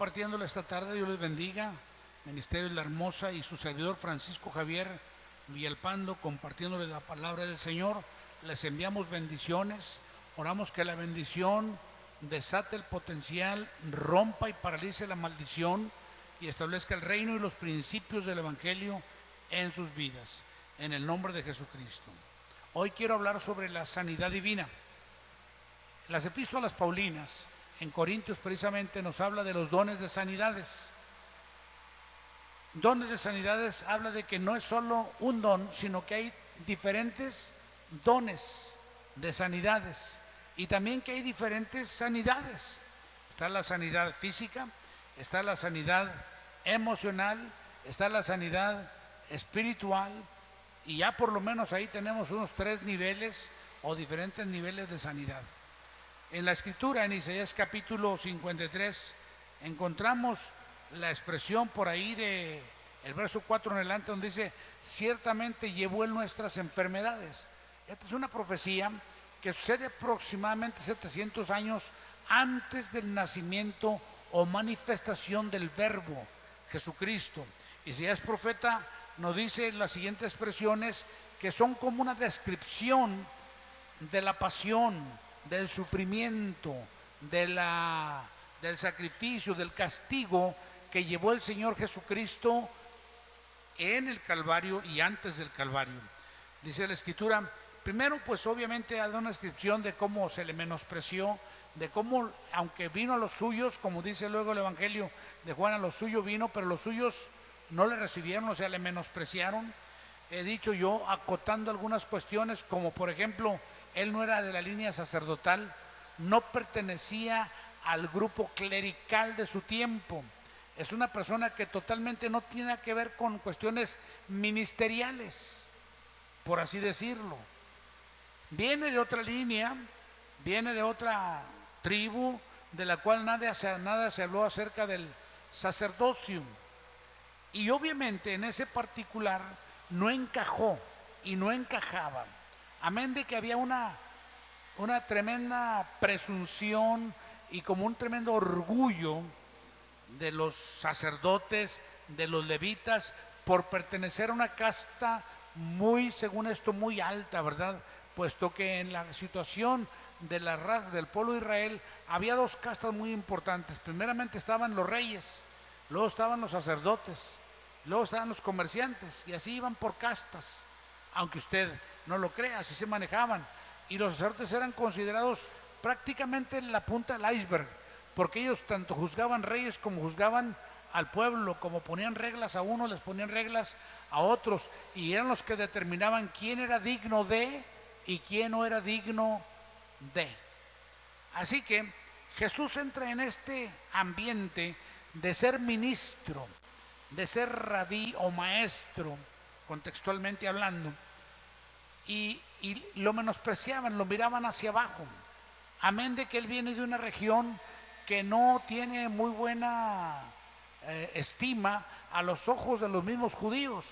compartiéndolo esta tarde. Dios les bendiga. Ministerio de la Hermosa y su servidor Francisco Javier Villalpando, compartiéndoles la palabra del Señor. Les enviamos bendiciones. Oramos que la bendición desate el potencial, rompa y paralice la maldición y establezca el reino y los principios del Evangelio en sus vidas, en el nombre de Jesucristo. Hoy quiero hablar sobre la sanidad divina. Las epístolas paulinas en Corintios precisamente nos habla de los dones de sanidades. Dones de sanidades habla de que no es solo un don, sino que hay diferentes dones de sanidades y también que hay diferentes sanidades. Está la sanidad física, está la sanidad emocional, está la sanidad espiritual, y ya por lo menos ahí tenemos unos 3 niveles o diferentes niveles de sanidad. En la escritura, en Isaías capítulo 53, encontramos la expresión por ahí de el verso 4 en adelante, donde dice: ciertamente llevó él nuestras enfermedades. Esta es una profecía que sucede aproximadamente 700 años antes del nacimiento o manifestación del Verbo Jesucristo. Isaías profeta nos dice las siguientes expresiones que son como una descripción de la pasión, del sufrimiento, del sacrificio, del castigo que llevó el Señor Jesucristo en el Calvario y antes del Calvario. Dice la Escritura, primero pues obviamente da una descripción de cómo se le menospreció, de cómo aunque vino a los suyos, como dice luego el Evangelio de Juan, a los suyos vino, pero los suyos no le recibieron, o sea, le menospreciaron. He dicho yo, acotando algunas cuestiones, como por ejemplo, él no era de la línea sacerdotal, no pertenecía al grupo clerical de su tiempo. Es una persona que totalmente no tiene que ver con cuestiones ministeriales, por así decirlo. Viene de otra línea, viene de otra tribu, de la cual nada se habló acerca del sacerdocio. Y obviamente en ese particular no encajó y no encajaba. Amén de que había una tremenda presunción y como un tremendo orgullo de los sacerdotes, de los levitas, por pertenecer a una casta muy, según esto, muy alta, ¿verdad? Puesto que en la situación de la raza del pueblo de Israel había 2 castas muy importantes. Primeramente estaban los reyes, luego estaban los sacerdotes, luego estaban los comerciantes, y así iban por castas. Aunque usted no lo crea, así se manejaban. Y los sacerdotes eran considerados prácticamente la punta del iceberg, porque ellos tanto juzgaban reyes como juzgaban al pueblo, como ponían reglas a unos, les ponían reglas a otros, y eran los que determinaban quién era digno de y quién no era digno de. Así que Jesús entra en este ambiente de ser ministro, de ser rabí o maestro, contextualmente hablando, y lo menospreciaban, lo miraban hacia abajo. Amén de que él viene de una región que no tiene muy buena estima a los ojos de los mismos judíos,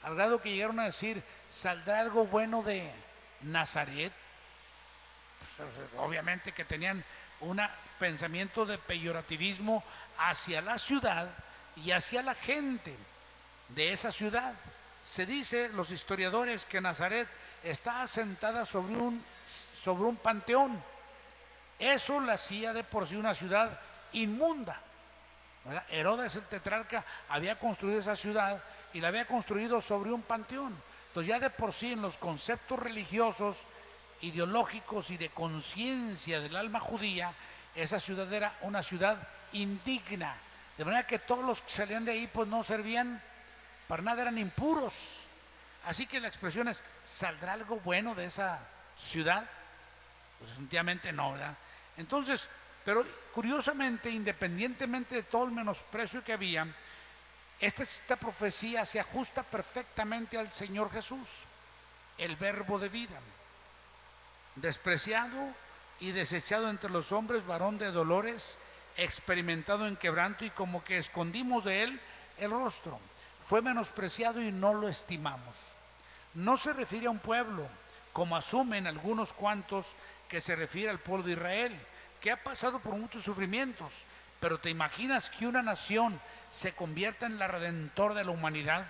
al grado que llegaron a decir: ¿saldrá algo bueno de Nazaret? Pues, obviamente que tenían un pensamiento de peyorativismo hacia la ciudad y hacia la gente de esa ciudad. Se dice, los historiadores, que Nazaret está asentada sobre un panteón. Eso la hacía de por sí una ciudad inmunda, ¿verdad? Herodes el tetrarca había construido esa ciudad y la había construido sobre un panteón. Entonces ya de por sí en los conceptos religiosos, ideológicos y de conciencia del alma judía, esa ciudad era una ciudad indigna, de manera que todos los que salían de ahí pues no servían para nada, eran impuros. Así que la expresión es: ¿saldrá algo bueno de esa ciudad? Pues definitivamente no, ¿verdad? Entonces, pero curiosamente, independientemente de todo el menosprecio que había, esta profecía se ajusta perfectamente al Señor Jesús, el Verbo de vida. Despreciado y desechado entre los hombres, varón de dolores, experimentado en quebranto, y como que escondimos de él el rostro. Fue menospreciado y no lo estimamos. No se refiere a un pueblo, como asumen algunos cuantos, que se refiere al pueblo de Israel, que ha pasado por muchos sufrimientos, Pero ¿te imaginas que una nación se convierta en la redentora de la humanidad?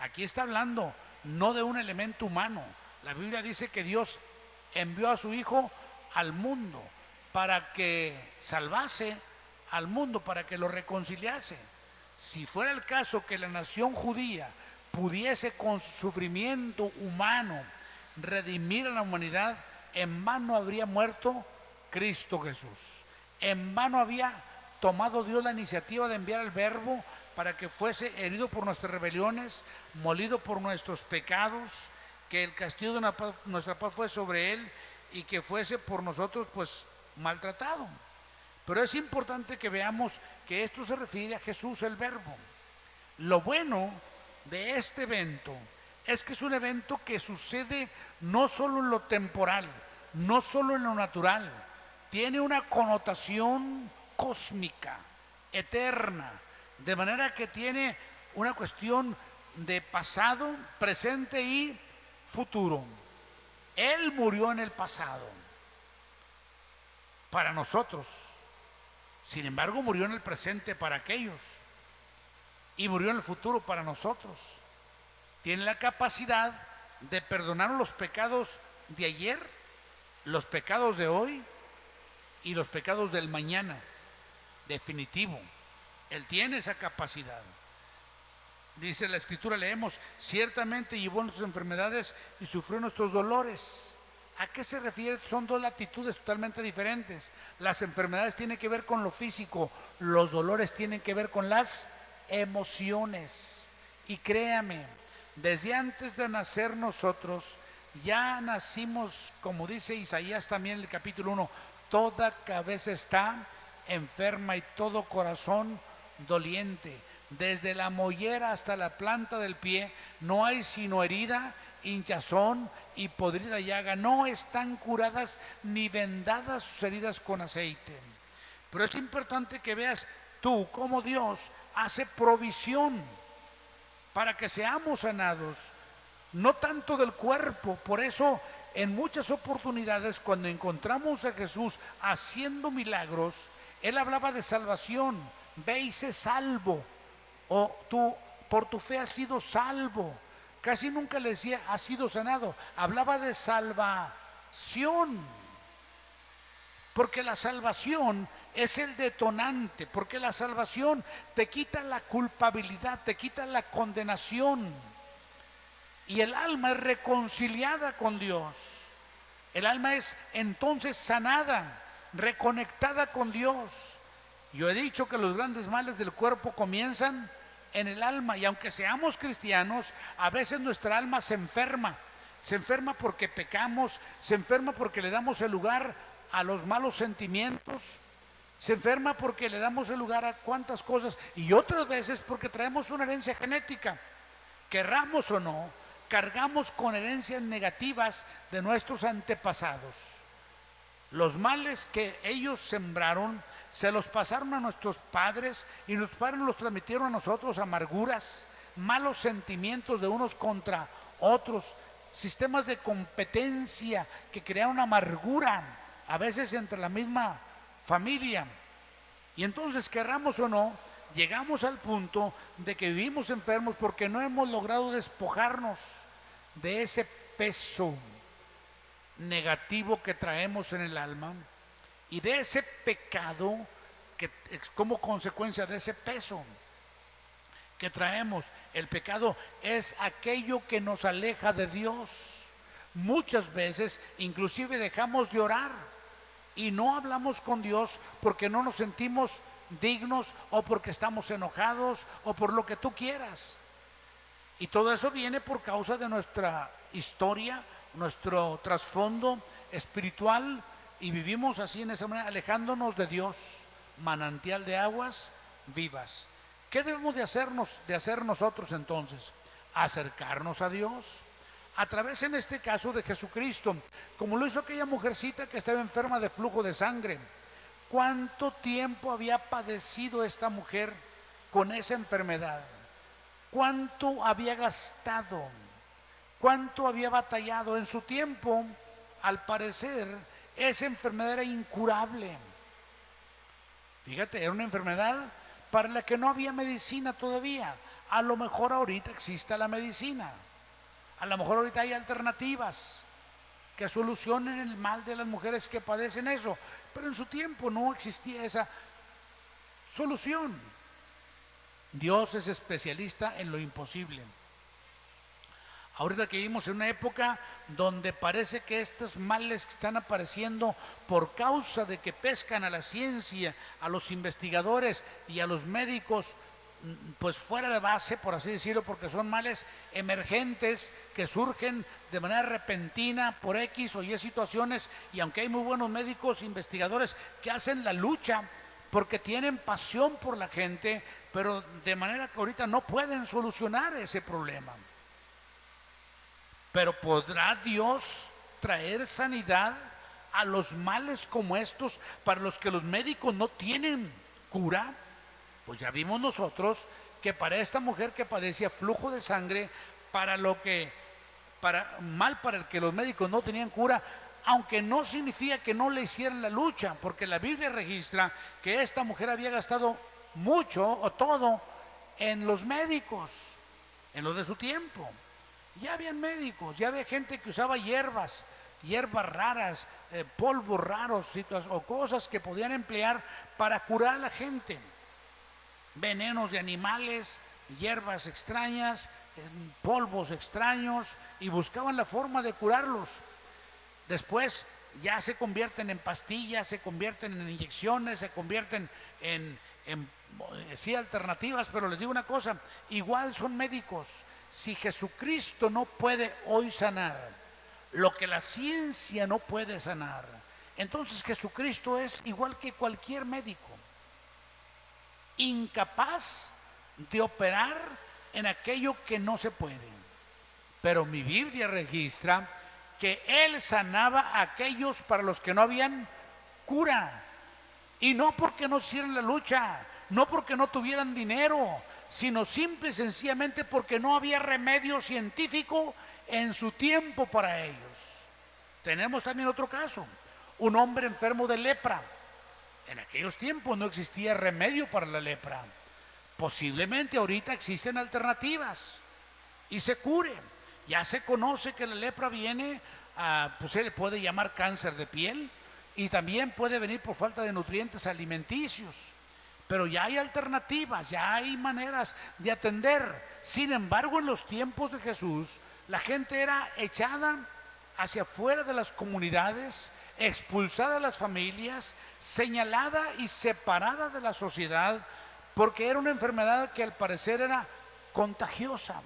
Aquí está hablando no de un elemento humano. La Biblia dice que Dios envió a su Hijo al mundo para que salvase al mundo, para que lo reconciliase. Si fuera el caso que la nación judía pudiese con su sufrimiento humano redimir a la humanidad, en vano habría muerto Cristo Jesús. En vano había tomado Dios la iniciativa de enviar al Verbo para que fuese herido por nuestras rebeliones, molido por nuestros pecados, que el castigo de nuestra paz fue sobre él y que fuese por nosotros pues maltratado. Pero es importante que veamos que esto se refiere a Jesús el Verbo. Lo bueno de este evento es que es un evento que sucede no solo en lo temporal, no solo en lo natural, tiene una connotación cósmica, eterna, de manera que tiene una cuestión de pasado, presente y futuro. Él murió en el pasado para nosotros, sin embargo murió en el presente para aquellos y murió en el futuro para nosotros. Tiene la capacidad de perdonar los pecados de ayer, los pecados de hoy y los pecados del mañana. Definitivo, Él tiene esa capacidad. Dice la Escritura, leemos, ciertamente llevó nuestras enfermedades y sufrió nuestros dolores. ¿A qué se refiere? Son dos latitudes totalmente diferentes. Las enfermedades tienen que ver con lo físico, los dolores tienen que ver con las emociones. Y créame, desde antes de nacer nosotros, ya nacimos, como dice Isaías también en el capítulo 1, toda cabeza está enferma y todo corazón doliente. Desde la mollera hasta la planta del pie no hay sino herida, hinchazón y podrida llaga. No están curadas ni vendadas sus heridas con aceite. Pero es importante que veas tú cómo Dios hace provisión para que seamos sanados, no tanto del cuerpo. Por eso en muchas oportunidades cuando encontramos a Jesús haciendo milagros, Él hablaba de salvación. Ve y sé salvo, o tú por tu fe has sido salvo. Casi nunca le decía has sido sanado, hablaba de salvación, porque la salvación es el detonante, porque la salvación te quita la culpabilidad, te quita la condenación, y el alma es reconciliada con Dios. El alma es entonces sanada, reconectada con Dios. Yo he dicho que los grandes males del cuerpo comienzan en el alma, y aunque seamos cristianos, a veces nuestra alma se enferma porque pecamos, se enferma porque le damos el lugar a los malos sentimientos, se enferma porque le damos el lugar a cuantas cosas, y otras veces porque traemos una herencia genética. Querramos o no, cargamos con herencias negativas de nuestros antepasados. Los males que ellos sembraron se los pasaron a nuestros padres, y nuestros padres nos los transmitieron a nosotros: amarguras, malos sentimientos de unos contra otros, sistemas de competencia que crearon amargura, a veces entre la misma familia. Y entonces, querramos o no, llegamos al punto de que vivimos enfermos porque no hemos logrado despojarnos de ese peso negativo que traemos en el alma y de ese pecado que como consecuencia de ese peso que traemos. El pecado es aquello que nos aleja de Dios. Muchas veces inclusive dejamos de orar y no hablamos con Dios porque no nos sentimos dignos, o porque estamos enojados, o por lo que tú quieras. Y todo eso viene por causa de nuestra historia, nuestro trasfondo espiritual, y vivimos así, en esa manera, alejándonos de Dios, manantial de aguas vivas. ¿Qué debemos de hacer nosotros entonces? Acercarnos a Dios a través, en este caso, de Jesucristo, como lo hizo aquella mujercita que estaba enferma de flujo de sangre. ¿Cuánto tiempo había padecido esta mujer con esa enfermedad? ¿Cuánto había gastado? ¿Cuánto había batallado? En su tiempo, al parecer, esa enfermedad era incurable. Fíjate, era una enfermedad para la que no había medicina todavía. A lo mejor ahorita existe la medicina. A lo mejor ahorita hay alternativas que solucionen el mal de las mujeres que padecen eso. Pero en su tiempo no existía esa solución. Dios es especialista en lo imposible. Ahorita que vivimos en una época donde parece que estos males que están apareciendo por causa de que pescan a la ciencia, a los investigadores y a los médicos, pues fuera de base, por así decirlo, porque son males emergentes que surgen de manera repentina por X o Y situaciones, y aunque hay muy buenos médicos, investigadores que hacen la lucha porque tienen pasión por la gente, pero de manera que ahorita no pueden solucionar ese problema. Pero ¿podrá Dios traer sanidad a los males como estos para los que los médicos no tienen cura? Pues ya vimos nosotros que para esta mujer que padecía flujo de sangre, para el que los médicos no tenían cura, aunque no significa que no le hicieran la lucha, porque la Biblia registra que esta mujer había gastado mucho o todo en los médicos, en los de su tiempo. Ya habían médicos, ya había gente que usaba hierbas raras, polvos raros o cosas que podían emplear para curar a la gente. Venenos de animales, hierbas extrañas, polvos extraños, y buscaban la forma de curarlos. Después ya se convierten en pastillas, se convierten en inyecciones, se convierten en sí, alternativas, pero les digo una cosa, igual son médicos. Si Jesucristo no puede hoy sanar lo que la ciencia no puede sanar, entonces Jesucristo es igual que cualquier médico, incapaz de operar en aquello que no se puede. Pero mi Biblia registra que Él sanaba a aquellos para los que no habían cura, y no porque no hicieran la lucha, no porque no tuvieran dinero, sino simple y sencillamente porque no había remedio científico en su tiempo para ellos. Tenemos también otro caso, un hombre enfermo de lepra. En aquellos tiempos no existía remedio para la lepra. Posiblemente ahorita existen alternativas y se cure. Ya se conoce que la lepra viene, pues se le puede llamar cáncer de piel, y también puede venir por falta de nutrientes alimenticios. Pero ya hay alternativas, ya hay maneras de atender. Sin embargo, en los tiempos de Jesús, la gente era echada hacia afuera de las comunidades, expulsada de las familias, señalada y separada de la sociedad, porque era una enfermedad que al parecer era contagiosa.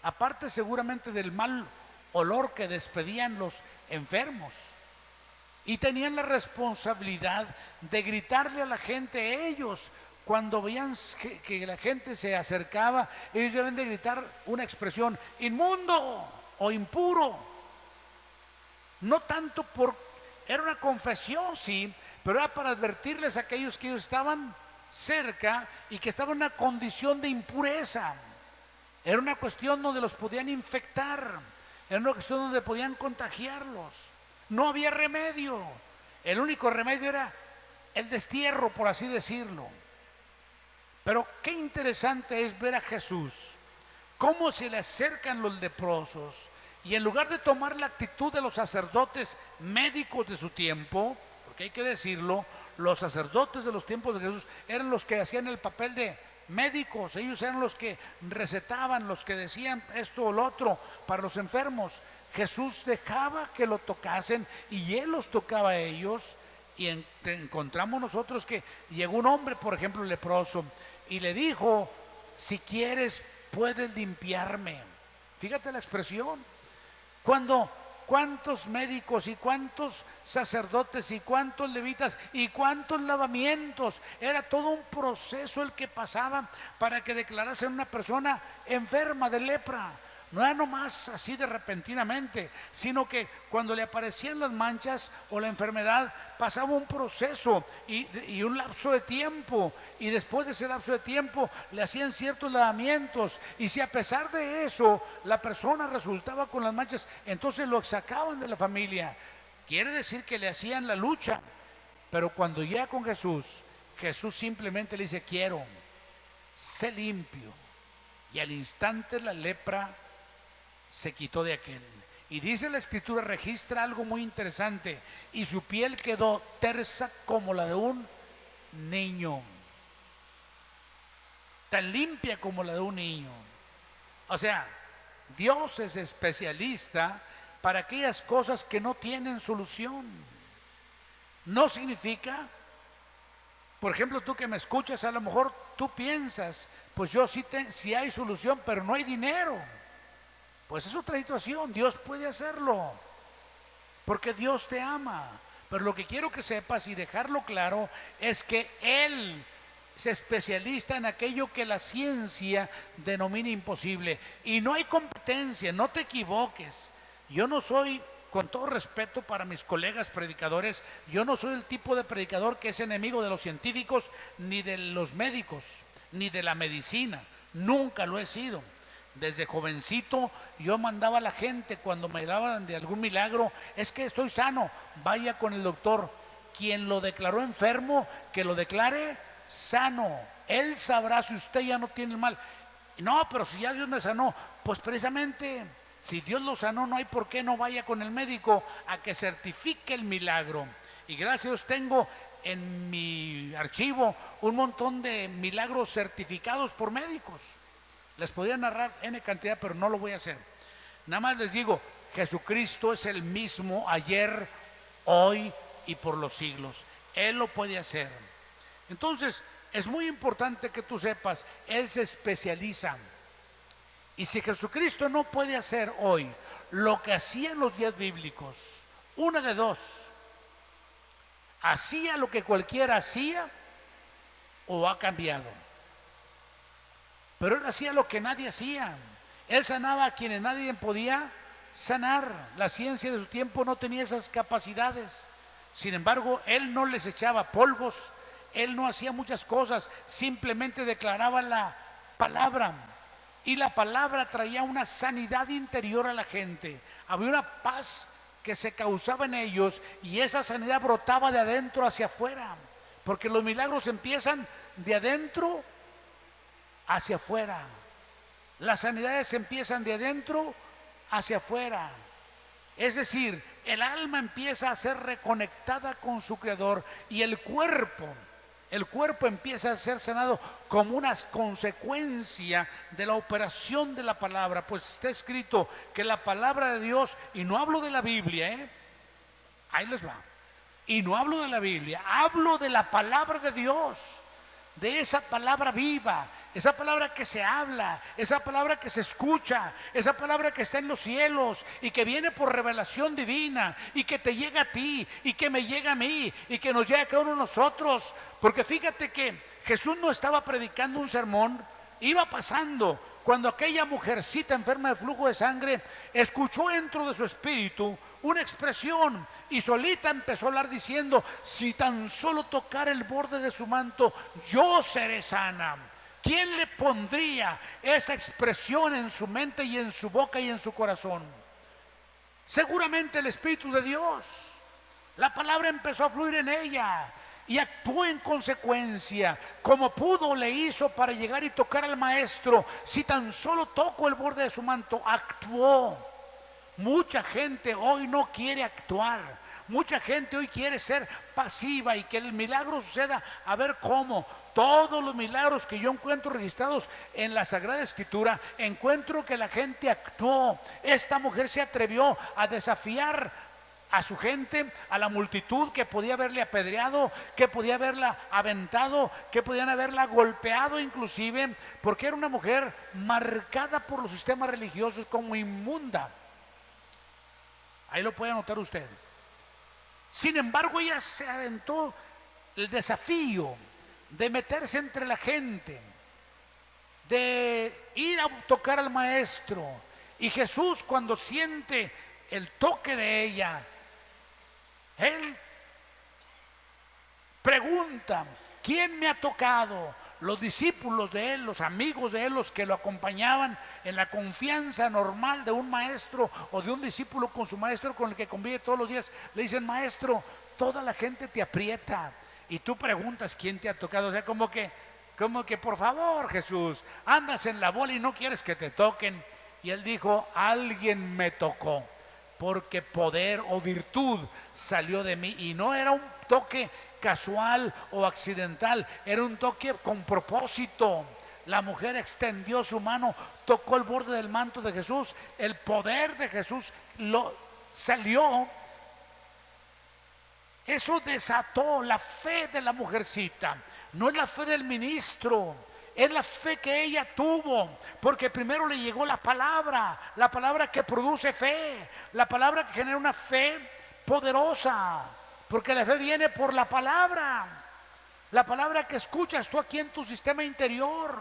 Aparte seguramente del mal olor que despedían los enfermos. Y tenían la responsabilidad de gritarle a la gente. Ellos, cuando veían que la gente se acercaba, ellos deben de gritar una expresión: inmundo o impuro. No tanto era una confesión, sí, pero era para advertirles a aquellos que ellos estaban cerca y que estaban en una condición de impureza. Era una cuestión donde los podían infectar, era una cuestión donde podían contagiarlos. No había remedio. El único remedio era el destierro, por así decirlo. Pero qué interesante es ver a Jesús, cómo se le acercan los leprosos, y en lugar de tomar la actitud de los sacerdotes médicos de su tiempo, porque hay que decirlo, los sacerdotes de los tiempos de Jesús eran los que hacían el papel de médicos. Ellos eran los que recetaban, los que decían esto o lo otro para los enfermos. Jesús dejaba que lo tocasen y Él los tocaba a ellos. Y encontramos nosotros que llegó un hombre, por ejemplo, leproso, y le dijo: si quieres puedes limpiarme. Fíjate la expresión. ¿Cuántos médicos y cuántos sacerdotes y cuántos levitas y cuántos lavamientos? Era todo un proceso el que pasaba para que declarasen una persona enferma de lepra. No era nomás así de repentinamente, sino que cuando le aparecían las manchas o la enfermedad, pasaba un proceso y un lapso de tiempo, y después de ese lapso de tiempo le hacían ciertos lavamientos, y si a pesar de eso la persona resultaba con las manchas, entonces lo sacaban de la familia. Quiere decir que le hacían la lucha. Pero cuando llega con Jesús, Jesús simplemente le dice: quiero, sé limpio. Y al instante la lepra se quitó de aquel. Y dice la escritura, registra algo muy interesante: y su piel quedó tersa como la de un niño, tan limpia como la de un niño. O sea, Dios es especialista para aquellas cosas que no tienen solución. No significa, por ejemplo, tú que me escuchas, a lo mejor tú piensas, pues yo sí hay solución, pero no hay dinero. Pues es otra situación. Dios puede hacerlo, porque Dios te ama. Pero lo que quiero que sepas y dejarlo claro es que Él es especialista en aquello que la ciencia denomina imposible. Y no hay competencia, no te equivoques. Yo no soy, con todo respeto para mis colegas predicadores, yo no soy el tipo de predicador que es enemigo de los científicos, ni de los médicos, ni de la medicina. Nunca lo he sido. Desde jovencito yo mandaba a la gente, cuando me daban de algún milagro: es que estoy sano, vaya con el doctor. Quien lo declaró enfermo, que lo declare sano. Él sabrá si usted ya no tiene el mal. No, pero si ya Dios me sanó, pues precisamente si Dios lo sanó, no hay por qué no vaya con el médico a que certifique el milagro. Y gracias a Dios tengo en mi archivo un montón de milagros certificados por médicos. Les podría narrar N cantidad, pero no lo voy a hacer. Nada más les digo, Jesucristo es el mismo ayer, hoy y por los siglos. Él lo puede hacer. Entonces, es muy importante que tú sepas, Él se especializa. Y si Jesucristo no puede hacer hoy lo que hacía en los días bíblicos, una de dos: hacía lo que cualquiera hacía o ha cambiado. Pero Él hacía lo que nadie hacía. Él sanaba a quienes nadie podía sanar. La ciencia de su tiempo no tenía esas capacidades. Sin embargo, Él no les echaba polvos, Él no hacía muchas cosas, simplemente declaraba la palabra. Y la palabra traía una sanidad interior a la gente. Había una paz que se causaba en ellos, y esa sanidad brotaba de adentro hacia afuera, porque los milagros empiezan de adentro hacia afuera. Las sanidades empiezan de adentro hacia afuera. Es decir, el alma empieza a ser reconectada con su Creador, y el cuerpo empieza a ser sanado como una consecuencia de la operación de la palabra. Pues está escrito que la palabra de Dios, y no hablo de la Biblia, ahí les va, y no hablo de la Biblia, hablo de la palabra de Dios, de esa palabra viva, esa palabra que se habla, esa palabra que se escucha, esa palabra que está en los cielos y que viene por revelación divina, y que te llega a ti y que me llega a mí y que nos llega a cada uno de nosotros. Porque fíjate que Jesús no estaba predicando un sermón, iba pasando. Cuando aquella mujercita enferma de flujo de sangre escuchó dentro de su espíritu una expresión, y solita empezó a hablar diciendo: si tan solo tocara el borde de su manto, yo seré sana. ¿Quién le pondría esa expresión en su mente y en su boca y en su corazón? Seguramente el Espíritu de Dios. La palabra empezó a fluir en ella y actuó en consecuencia. Como pudo, le hizo para llegar y tocar al maestro. Si tan solo toco el borde de su manto, actuó. Mucha gente hoy no quiere actuar. Mucha gente hoy quiere ser pasiva y que el milagro suceda a ver cómo. Todos los milagros que yo encuentro registrados en la Sagrada Escritura, encuentro que la gente actuó. Esta mujer se atrevió a desafiar a su gente, a la multitud que podía haberle apedreado, que podía haberla aventado, que podían haberla golpeado inclusive, porque era una mujer marcada por los sistemas religiosos como inmunda. Ahí lo puede anotar usted. Sin embargo, ella se aventó el desafío de meterse entre la gente, de ir a tocar al maestro. Y Jesús, cuando siente el toque de ella, Él pregunta: ¿quién me ha tocado? Los discípulos de Él, los amigos de Él, los que lo acompañaban en la confianza normal de un maestro o de un discípulo con su maestro con el que convive todos los días, le dicen: maestro, toda la gente te aprieta, y tú preguntas quién te ha tocado. O sea, como que por favor, Jesús, andas en la bola y no quieres que te toquen. Y él dijo, alguien me tocó, porque poder o virtud salió de mí. Y no era un toque casual o accidental, era un toque con propósito. La mujer extendió su mano, tocó el borde del manto de Jesús, el poder de Jesús lo salió. Eso desató la fe de la mujercita. No es la fe del ministro, es la fe que ella tuvo, porque primero le llegó la palabra que produce fe, la palabra que genera una fe poderosa, porque la fe viene por la palabra que escuchas tú aquí en tu sistema interior.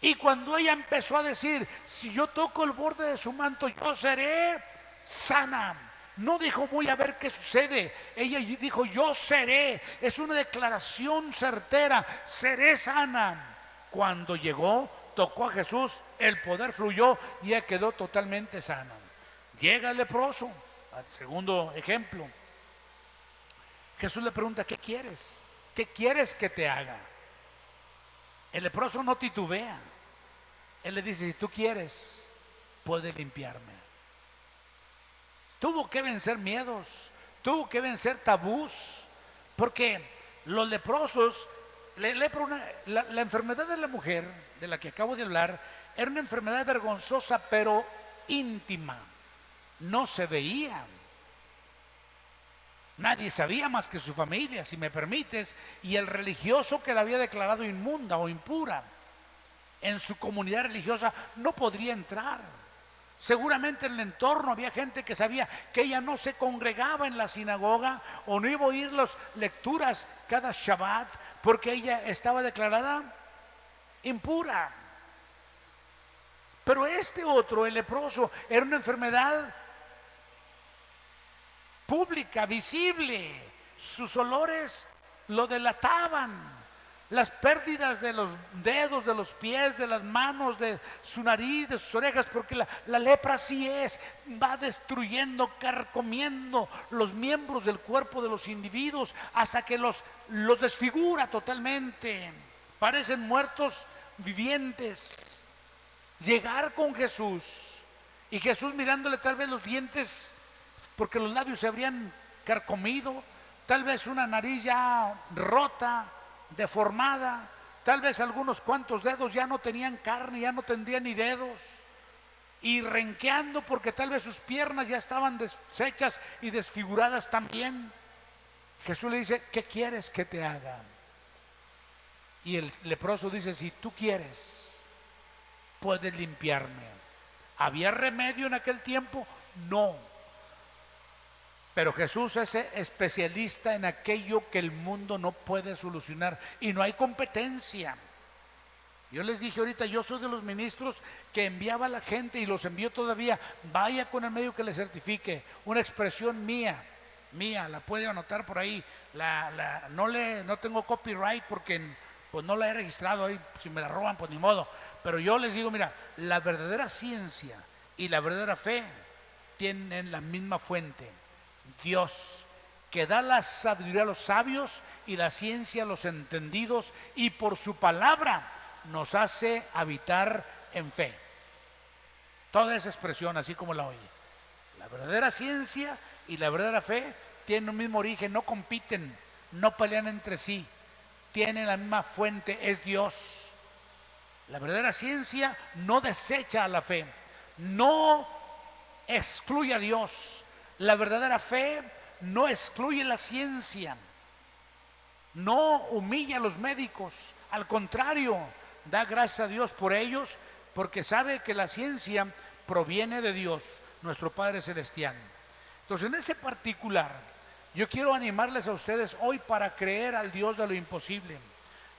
Y cuando ella empezó a decir, si yo toco el borde de su manto, yo seré sana. No dijo, voy a ver qué sucede. Ella dijo, yo seré. Es una declaración certera, seré sana. Cuando llegó, tocó a Jesús, el poder fluyó y ella quedó totalmente sana. Llega el leproso, segundo ejemplo. Jesús le pregunta, ¿qué quieres? ¿Qué quieres que te haga? El leproso no titubea. Él le dice, si tú quieres, puedes limpiarme. Tuvo que vencer miedos, tuvo que vencer tabús, porque los leprosos, la enfermedad de la mujer, de la que acabo de hablar, era una enfermedad vergonzosa, pero íntima. No se veía. Nadie sabía más que su familia, si me permites, y el religioso que la había declarado inmunda o impura en su comunidad religiosa no podría entrar. Seguramente en el entorno había gente que sabía que ella no se congregaba en la sinagoga o no iba a oír las lecturas cada Shabbat porque ella estaba declarada impura. Pero este otro, el leproso, era una enfermedad pública, visible. Sus olores lo delataban. Las pérdidas de los dedos, de los pies, de las manos, de su nariz, de sus orejas, porque la lepra así es, va destruyendo, carcomiendo los miembros del cuerpo de los individuos hasta que los desfigura totalmente. Parecen muertos vivientes. Llegar con Jesús y Jesús mirándole tal vez los dientes, porque los labios se habrían carcomido, tal vez una nariz ya rota, deformada, tal vez algunos cuantos dedos ya no tenían carne, ya no tendrían ni dedos, y renqueando porque tal vez sus piernas ya estaban deshechas y desfiguradas también. Jesús le dice, ¿qué quieres que te haga? Y el leproso dice, si tú quieres, puedes limpiarme. ¿Había remedio en aquel tiempo? No. Pero Jesús es especialista en aquello que el mundo no puede solucionar y no hay competencia. Yo les dije ahorita, yo soy de los ministros que enviaba a la gente y los envío todavía. Vaya con el medio que le certifique, una expresión mía, la puede anotar por ahí. No tengo copyright porque pues no la he registrado ahí. Si me la roban, pues ni modo. Pero yo les digo, mira, la verdadera ciencia y la verdadera fe tienen la misma fuente. Dios, que da la sabiduría a los sabios y la ciencia a los entendidos, y por su palabra nos hace habitar en fe. Toda esa expresión, así como la oye, la verdadera ciencia y la verdadera fe tienen un mismo origen, no compiten, no pelean entre sí, tienen la misma fuente, es Dios. La verdadera ciencia no desecha a la fe, no excluye a Dios. La verdadera fe no excluye la ciencia, no humilla a los médicos, al contrario, da gracias a Dios por ellos, porque sabe que la ciencia proviene de Dios, nuestro Padre Celestial. Entonces, en ese particular, yo quiero animarles a ustedes hoy para creer al Dios de lo imposible.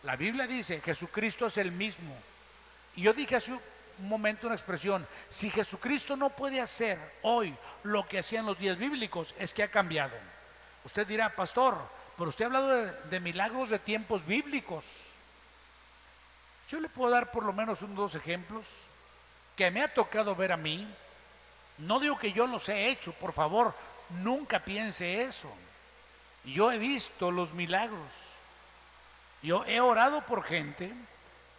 La Biblia dice, Jesucristo es el mismo. Y yo dije hace un momento una expresión, si Jesucristo no puede hacer hoy lo que hacía en los días bíblicos, es que ha cambiado. Usted dirá, pastor, pero usted ha hablado de milagros de tiempos bíblicos. Yo le puedo dar por lo menos dos ejemplos que me ha tocado ver a mí. No digo que yo los he hecho, por favor, nunca piense eso. Yo he visto los milagros. Yo he orado por gente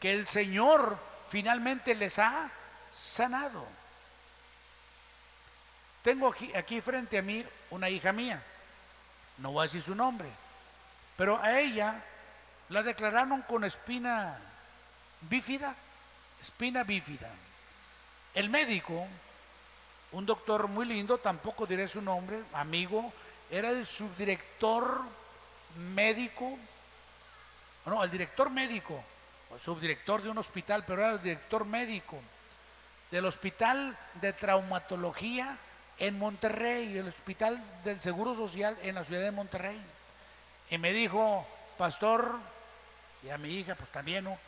que el Señor finalmente les ha sanado. Tengo aquí frente a mí una hija mía, no voy a decir su nombre, pero a ella la declararon con espina bífida, El médico, un doctor muy lindo, tampoco diré su nombre, amigo, era el subdirector médico, no, el director médico, o subdirector de un hospital, pero era el director médico del Hospital de Traumatología en Monterrey, el Hospital del Seguro Social en la ciudad de Monterrey. Y me dijo: pastor, y a mi hija pues también, ¿no?,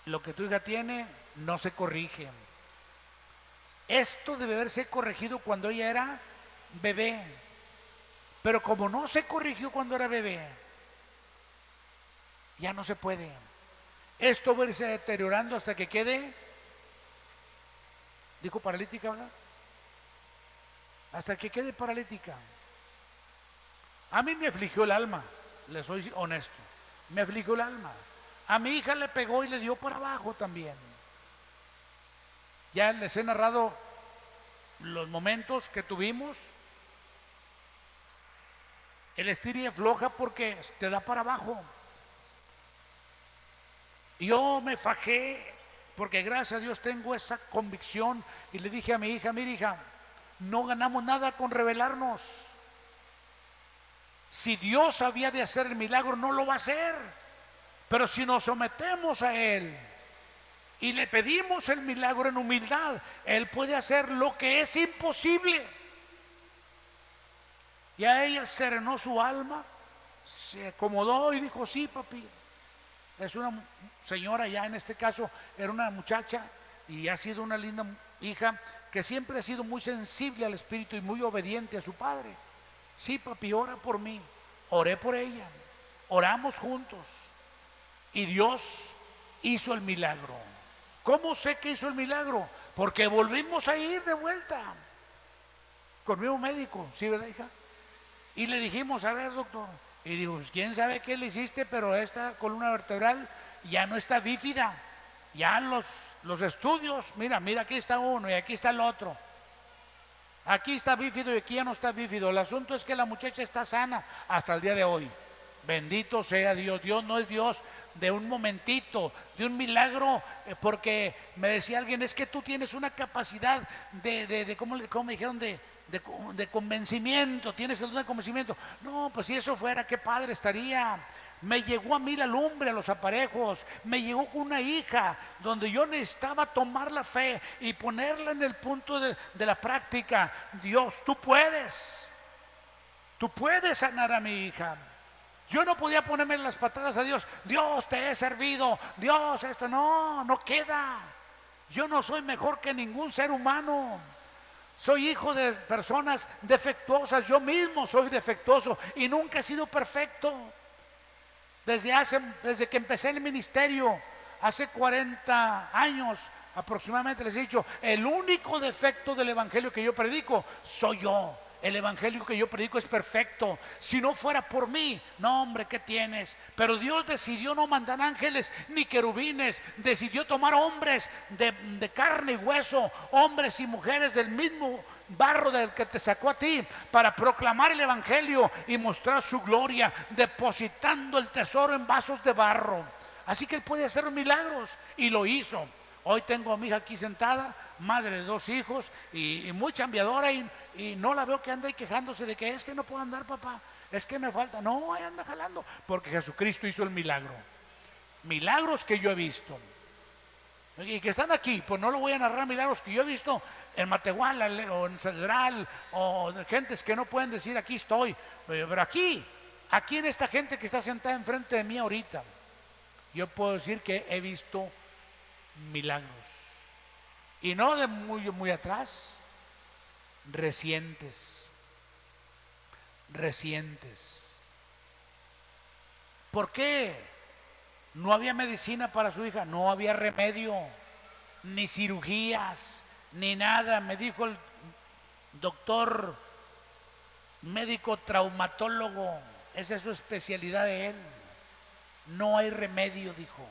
lo que tu hija tiene no se corrige. Esto debe haberse corregido cuando ella era bebé, pero como no se corrigió cuando era bebé, ya no se puede. Esto va a irse deteriorando hasta que quede, dijo paralítica, ¿verdad? Hasta que quede paralítica. A mí me afligió el alma, le soy honesto, me afligió el alma. A mi hija le pegó y le dio para abajo también. Ya les he narrado los momentos que tuvimos. El estira y afloja porque te da para abajo. Yo me fajé porque gracias a Dios tengo esa convicción y le dije a mi hija: mira, hija, no ganamos nada con rebelarnos. Si Dios había de hacer el milagro, no lo va a hacer. Pero si nos sometemos a Él y le pedimos el milagro en humildad, Él puede hacer lo que es imposible. Y a ella serenó su alma, se acomodó y dijo: sí, papi. Es una señora, ya en este caso era una muchacha, y ha sido una linda hija que siempre ha sido muy sensible al Espíritu y muy obediente a su padre. Sí, papi, ora por mí. Oré por ella, oramos juntos y Dios hizo el milagro. ¿Cómo sé que hizo el milagro? Porque volvimos a ir de vuelta con el mismo médico, ¿sí, verdad, hija? Y le dijimos: a ver, doctor. Y digo: pues quién sabe qué le hiciste, pero esta columna vertebral ya no está bífida. Ya los estudios, mira, aquí está uno y aquí está el otro. Aquí está bífido y aquí ya no está bífido. El asunto es que la muchacha está sana hasta el día de hoy. Bendito sea Dios. Dios no es Dios de un momentito, de un milagro, porque me decía alguien: es que tú tienes una capacidad ¿cómo me dijeron? De convencimiento, tienes el don de convencimiento. No, pues si eso fuera, qué padre estaría. Me llegó a mí la lumbre, a los aparejos. Me llegó una hija donde yo necesitaba tomar la fe y ponerla en el punto de la práctica. Dios, tú puedes sanar a mi hija. Yo no podía ponerme las patadas a Dios: Dios, te he servido, Dios, esto no queda. Yo no soy mejor que ningún ser humano. Soy hijo de personas defectuosas. Yo mismo soy defectuoso y nunca he sido perfecto. Desde que empecé el ministerio, hace 40 años aproximadamente, les he dicho: el único defecto del evangelio que yo predico soy yo. El evangelio que yo predico es perfecto. Si no fuera por mí, no, hombre, ¿qué tienes? Pero Dios decidió no mandar ángeles ni querubines. Decidió tomar hombres de carne y hueso, hombres y mujeres del mismo barro del que te sacó a ti, para proclamar el evangelio y mostrar su gloria, depositando el tesoro en vasos de barro. Así que Él puede hacer milagros, y lo hizo. Hoy tengo a mi hija aquí sentada, madre de 2 hijos y muy chambeadora, y no la veo que anda ahí quejándose de que es que no puedo andar, papá, es que me falta. No, ahí anda jalando, porque Jesucristo hizo el milagro. Milagros que yo he visto y que están aquí, pues no lo voy a narrar. Milagros que yo he visto en Matehuala o en Cedral, o de gentes que no pueden decir aquí estoy, pero aquí en esta gente que está sentada enfrente de mí ahorita, yo puedo decir que he visto milagros, y no de muy atrás, recientes. ¿Por qué? No había medicina para su hija, no había remedio, ni cirugías, ni nada. Me dijo el doctor médico traumatólogo: Esa es su especialidad de él. No hay remedio, dijo.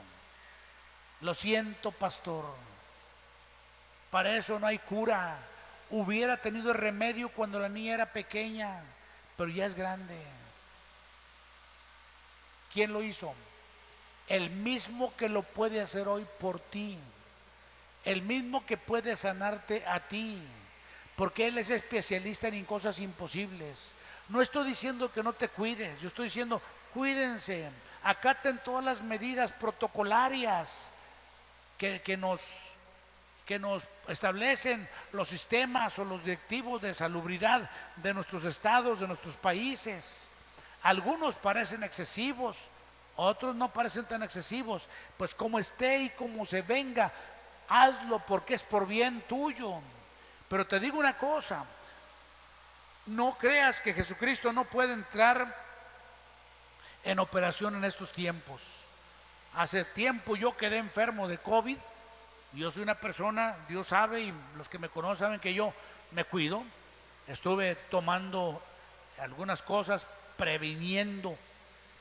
Lo siento, pastor. Para eso no hay cura. Hubiera tenido remedio cuando la niña era pequeña, pero ya es grande. ¿Quién lo hizo? El mismo que lo puede hacer hoy por ti. El mismo que puede sanarte a ti. Porque Él es especialista en cosas imposibles. No estoy diciendo que no te cuides. Yo estoy diciendo, cuídense. Acaten todas las medidas protocolarias que nos establecen los sistemas o los directivos de salubridad de nuestros estados, de nuestros países. Algunos parecen excesivos, otros no parecen tan excesivos. Pues como esté y como se venga, hazlo porque es por bien tuyo. Pero te digo una cosa, no creas que Jesucristo no puede entrar en operación en estos tiempos. Hace tiempo yo quedé enfermo de COVID. Yo soy una persona, Dios sabe, y los que me conocen saben que yo me cuido. Estuve tomando algunas cosas, previniendo.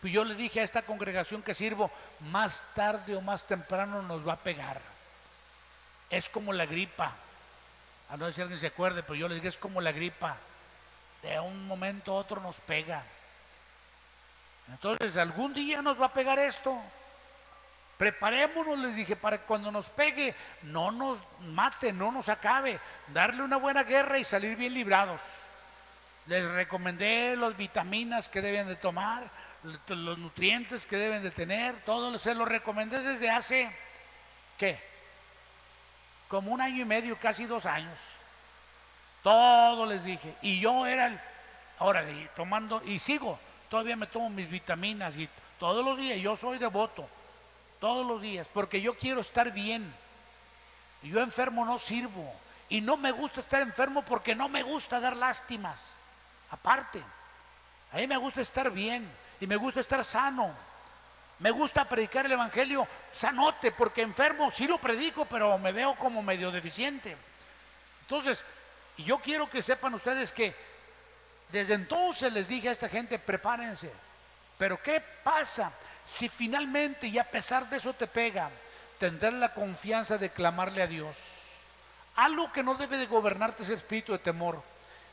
Pues yo le dije a esta congregación que sirvo, más tarde o más temprano nos va a pegar. Es como la gripa. A no sé si alguien se acuerde, pero yo les dije, es como la gripa. De un momento a otro nos pega. Entonces, algún día nos va a pegar esto. Preparémonos, les dije, para que cuando nos pegue no nos mate, no nos acabe, darle una buena guerra y salir bien librados. Les recomendé las vitaminas que deben de tomar, los nutrientes que deben de tener, todo se lo recomendé desde hace, ¿qué? Como 1 año y medio, casi 2 años. Todo les dije. Y yo era órale, tomando, y sigo, todavía me tomo mis vitaminas y todos los días, yo soy devoto. Todos los días, porque yo quiero estar bien. Yo enfermo no sirvo. Y no me gusta estar enfermo porque no me gusta dar lástimas. Aparte, a mí me gusta estar bien y me gusta estar sano. Me gusta predicar el evangelio sanote, porque enfermo sí lo predico, pero me veo como medio deficiente. Entonces, yo quiero que sepan ustedes que desde entonces les dije a esta gente, prepárense. Pero ¿qué pasa si finalmente y a pesar de eso te pega? Tendrás la confianza de clamarle a Dios. Algo que no debe de gobernarte es el espíritu de temor.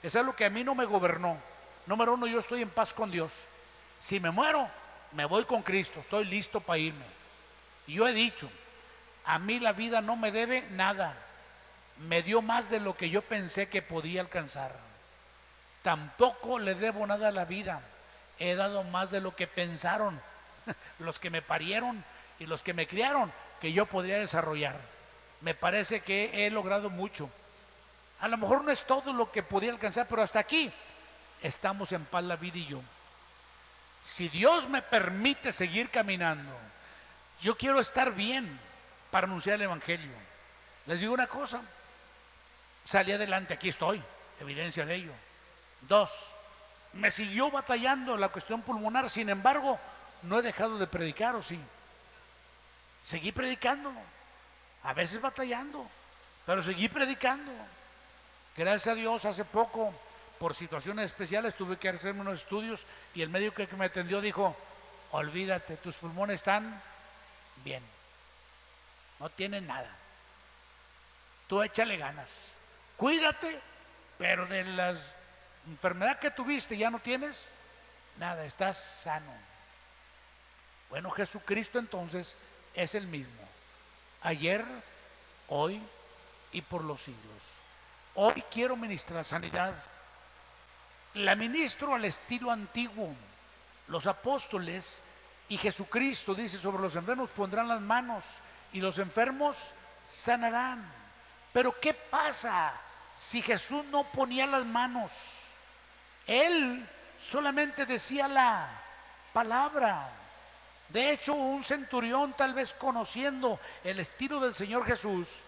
Es algo que a mí no me gobernó. Número 1, yo estoy en paz con Dios. Si me muero, me voy con Cristo, estoy listo para irme. Y yo he dicho, a mí la vida no me debe nada. Me dio más de lo que yo pensé que podía alcanzar. Tampoco le debo nada a la vida. He dado más de lo que pensaron los que me parieron y los que me criaron que yo podría desarrollar. Me parece que he logrado mucho. A lo mejor no es todo lo que podía alcanzar, pero hasta aquí estamos en paz la vida y yo. Si Dios me permite seguir caminando, yo quiero estar bien para anunciar el evangelio. Les digo una cosa, salí adelante, aquí estoy, evidencia de ello. 2, me siguió batallando la cuestión pulmonar, sin embargo, no he dejado de predicar, ¿o sí? Seguí predicando, a veces batallando, pero seguí predicando. Gracias a Dios, hace poco, por situaciones especiales, tuve que hacerme unos estudios y el médico que me atendió dijo, olvídate, tus pulmones están bien, no tienen nada. Tú échale ganas, cuídate, pero de las enfermedad que tuviste ya no tienes nada, estás sano. Bueno, Jesucristo entonces es el mismo, ayer, hoy y por los siglos. Hoy quiero ministrar sanidad. La ministro al estilo antiguo. Los apóstoles y Jesucristo dice, sobre los enfermos pondrán las manos y los enfermos sanarán. Pero ¿qué pasa si Jesús no ponía las manos? Él solamente decía la palabra. De hecho, un centurión, tal vez conociendo el estilo del Señor Jesús,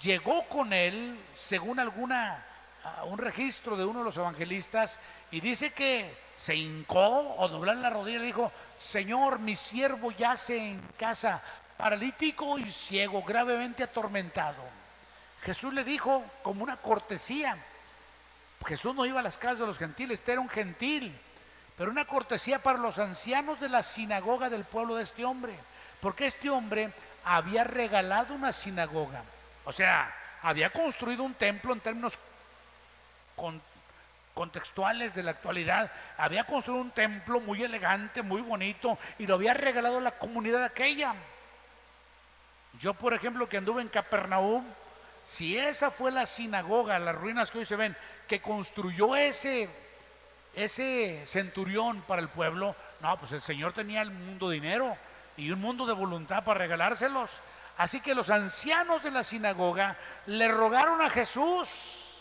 llegó con él, según un registro de uno de los evangelistas, y dice que se hincó o dobló la rodilla y dijo, Señor, mi siervo yace en casa, paralítico y ciego, gravemente atormentado. Jesús le dijo como una cortesía. Jesús no iba a las casas de los gentiles, este era un gentil, pero una cortesía para los ancianos de la sinagoga del pueblo de este hombre, porque este hombre había regalado una sinagoga, o sea, había construido un templo en términos contextuales de la actualidad, había construido un templo muy elegante, muy bonito, y lo había regalado a la comunidad aquella. Yo, por ejemplo, que anduve en Capernaum, si esa fue la sinagoga, las ruinas que hoy se ven, que construyó ese centurión para el pueblo, no, pues el Señor tenía el mundo de dinero y un mundo de voluntad para regalárselos. Así que los ancianos de la sinagoga le rogaron a Jesús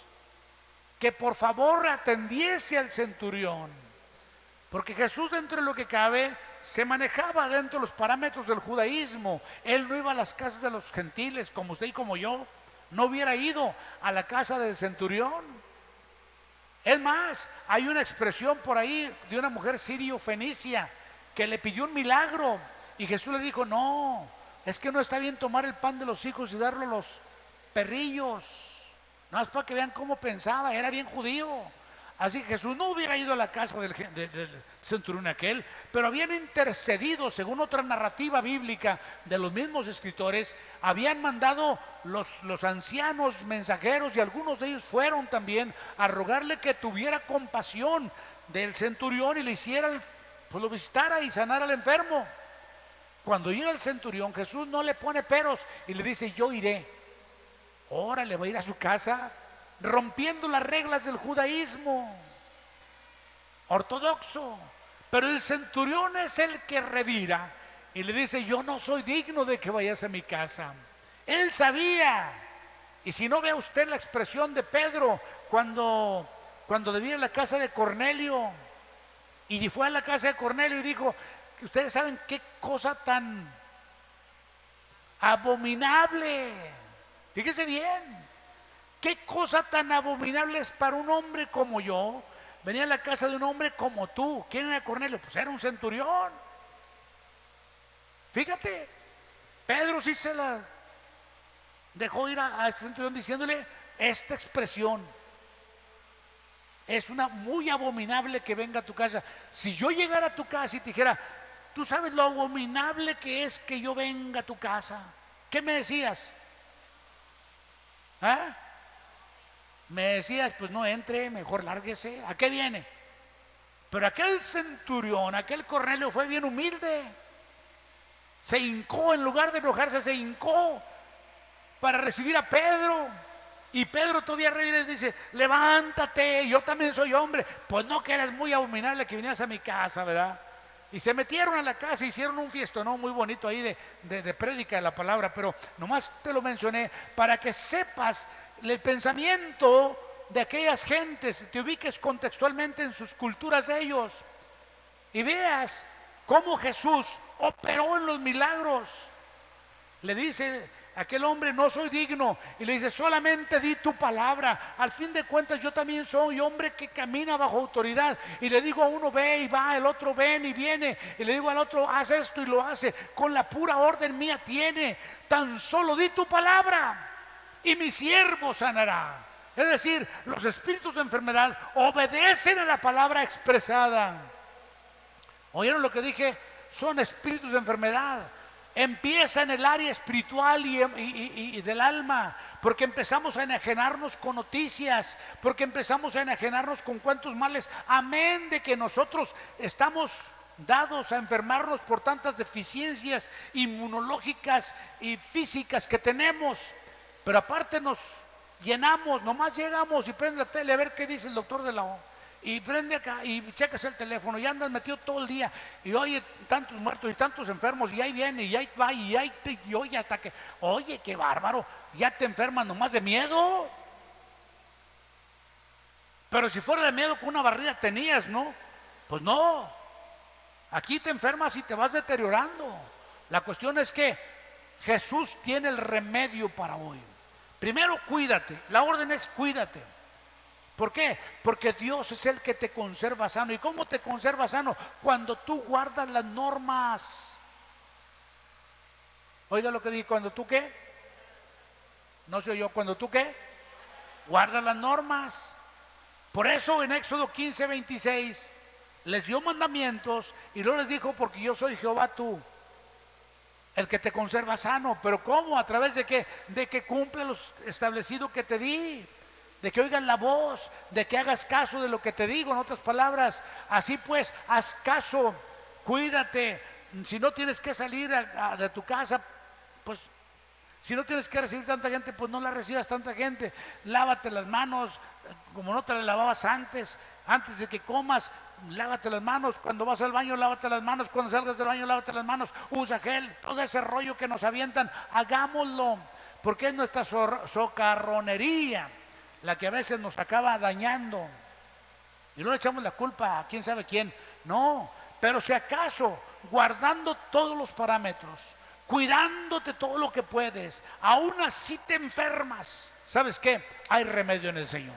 que por favor atendiese al centurión, porque Jesús, dentro de lo que cabe, se manejaba dentro de los parámetros del judaísmo. Él no iba a las casas de los gentiles como usted y como yo. No hubiera ido a la casa del centurión. Es más, hay una expresión por ahí de una mujer sirio-fenicia que le pidió un milagro y Jesús le dijo: no, es que no está bien tomar el pan de los hijos y darlo a los perrillos. No, es para que vean cómo pensaba, era bien judío. Así que Jesús no hubiera ido a la casa del centurión aquel, pero habían intercedido, según otra narrativa bíblica de los mismos escritores, habían mandado los ancianos mensajeros, y algunos de ellos fueron también a rogarle que tuviera compasión del centurión y le hiciera, pues lo visitara y sanara al enfermo. Cuando llega el centurión, Jesús no le pone peros y le dice: yo iré. Órale, va a ir a su casa, rompiendo las reglas del judaísmo ortodoxo. Pero el centurión es el que revira y le dice: yo no soy digno de que vayas a mi casa. Él sabía. Y si no, vea usted la expresión de Pedro cuando debía ir a la casa de Cornelio, y fue a la casa de Cornelio y dijo: ustedes saben qué cosa tan abominable, fíjese bien, qué cosa tan abominable es para un hombre como yo venir a la casa de un hombre como tú. ¿Quién era Cornelio? Pues era un centurión. Fíjate, Pedro sí se la dejó ir a este centurión diciéndole esta expresión: es una muy abominable que venga a tu casa. Si yo llegara a tu casa y te dijera: tú sabes lo abominable que es que yo venga a tu casa, ¿qué me decías? ¿Ah? Me decías: pues no entre, mejor lárguese. ¿A qué viene? Pero aquel centurión, aquel Cornelio, fue bien humilde. Se hincó, en lugar de enojarse, se hincó para recibir a Pedro. Y Pedro todavía le dice: levántate, yo también soy hombre. Pues no, que eres muy abominable que vinieras a mi casa, ¿verdad? Y se metieron a la casa, hicieron un fiestón muy bonito ahí de prédica de la palabra. Pero nomás te lo mencioné para que sepas el pensamiento de aquellas gentes, te ubiques contextualmente en sus culturas de ellos y veas cómo Jesús operó en los milagros. Le dice aquel hombre: no soy digno, y le dice: solamente di tu palabra. Al fin de cuentas, yo también soy hombre que camina bajo autoridad, y le digo a uno: ve y va, el otro ven y viene, y le digo al otro: haz esto y lo hace. Con la pura orden mía tiene. Tan solo di tu palabra y mi siervo sanará. Es decir, los espíritus de enfermedad obedecen a la palabra expresada. ¿Oyeron lo que dije? Son espíritus de enfermedad. Empieza en el área espiritual y del alma, porque empezamos a enajenarnos con noticias, porque empezamos a enajenarnos con cuantos males, amén de que nosotros estamos dados a enfermarnos por tantas deficiencias inmunológicas y físicas que tenemos. Pero aparte nos llenamos, nomás llegamos y prende la tele a ver qué dice el doctor de la O, y prende acá y checas el teléfono y andas metido todo el día y oye tantos muertos y tantos enfermos, y ahí viene y ahí va y oye hasta que, oye, qué bárbaro, ya te enfermas nomás de miedo. Pero si fuera de miedo, con una barrida tenías, ¿no? Pues no, aquí te enfermas y te vas deteriorando. La cuestión es que Jesús tiene el remedio para hoy. Primero, cuídate. La orden es cuídate. ¿Por qué? Porque Dios es el que te conserva sano. ¿Y cómo te conserva sano? Cuando tú guardas las normas. Oiga lo que dije: ¿cuando tú qué? No sé yo, ¿cuando tú qué? Guarda las normas. Por eso en Éxodo 15:26 les dio mandamientos y luego les dijo: porque yo soy Jehová tú, el que te conserva sano. Pero ¿cómo? ¿A través de qué? De que cumple lo establecido que te di, de que oigas la voz, de que hagas caso de lo que te digo. En otras palabras, así pues, haz caso, cuídate. Si no tienes que salir de tu casa, pues si no tienes que recibir tanta gente, pues no la recibas tanta gente. Lávate las manos como no te las lavabas antes de que comas. Lávate las manos, cuando vas al baño lávate las manos, cuando salgas del baño lávate las manos, usa gel. Todo ese rollo que nos avientan, hagámoslo, porque es nuestra socarronería la que a veces nos acaba dañando, y no le echamos la culpa a quién sabe quién. No, pero si acaso guardando todos los parámetros, cuidándote todo lo que puedes, aún así te enfermas, ¿sabes qué? Hay remedio en el Señor,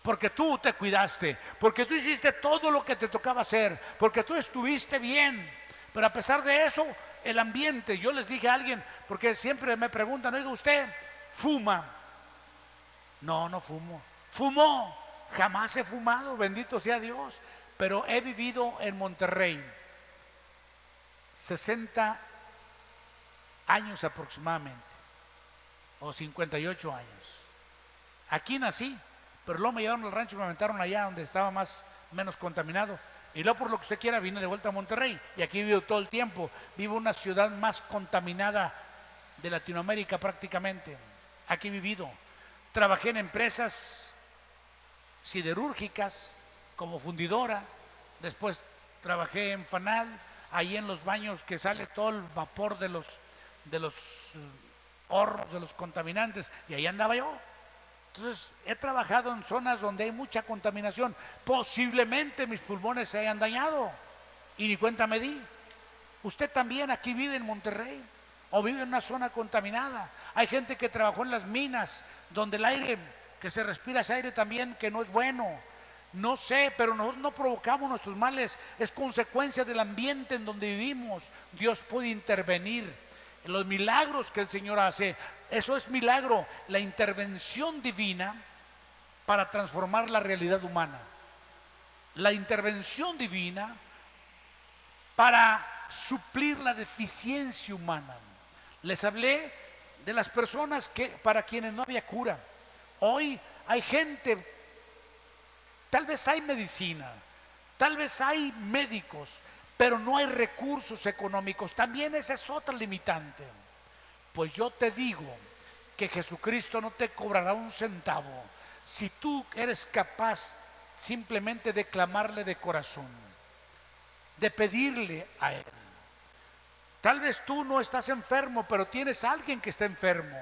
porque tú te cuidaste, porque tú hiciste todo lo que te tocaba hacer, porque tú estuviste bien. Pero a pesar de eso, el ambiente, yo les dije a alguien, porque siempre me preguntan: oiga, ¿usted fuma? No, no fumo. ¿Fumó? Jamás he fumado, bendito sea Dios. Pero he vivido en Monterrey 60 años aproximadamente, o 58 años. Aquí nací, pero luego me llevaron al rancho y me aventaron allá donde estaba menos contaminado. Y luego, por lo que usted quiera, vine de vuelta a Monterrey y aquí vivo todo el tiempo. Vivo en una ciudad más contaminada de Latinoamérica prácticamente. Aquí he vivido. Trabajé en empresas siderúrgicas como fundidora. Después trabajé en Fanal, ahí en los baños que sale todo el vapor de los hornos, de los contaminantes, y ahí andaba yo. Entonces he trabajado en zonas donde hay mucha contaminación. Posiblemente mis pulmones se hayan dañado y ni cuenta me di. Usted también aquí vive en Monterrey o vive en una zona contaminada. Hay gente que trabajó en las minas, donde el aire que se respira es aire también que no es bueno. No sé, pero nosotros no provocamos nuestros males, es consecuencia del ambiente en donde vivimos. Dios puede intervenir en los milagros que el Señor hace. Eso es milagro, la intervención divina para transformar la realidad humana. La intervención divina para suplir la deficiencia humana. Les hablé de las personas para quienes no había cura. Hoy hay gente, tal vez hay medicina, tal vez hay médicos, pero no hay recursos económicos. También esa es otra limitante. Pues yo te digo que Jesucristo no te cobrará un centavo si tú eres capaz simplemente de clamarle de corazón, de pedirle a Él. Tal vez tú no estás enfermo, pero tienes a alguien que está enfermo.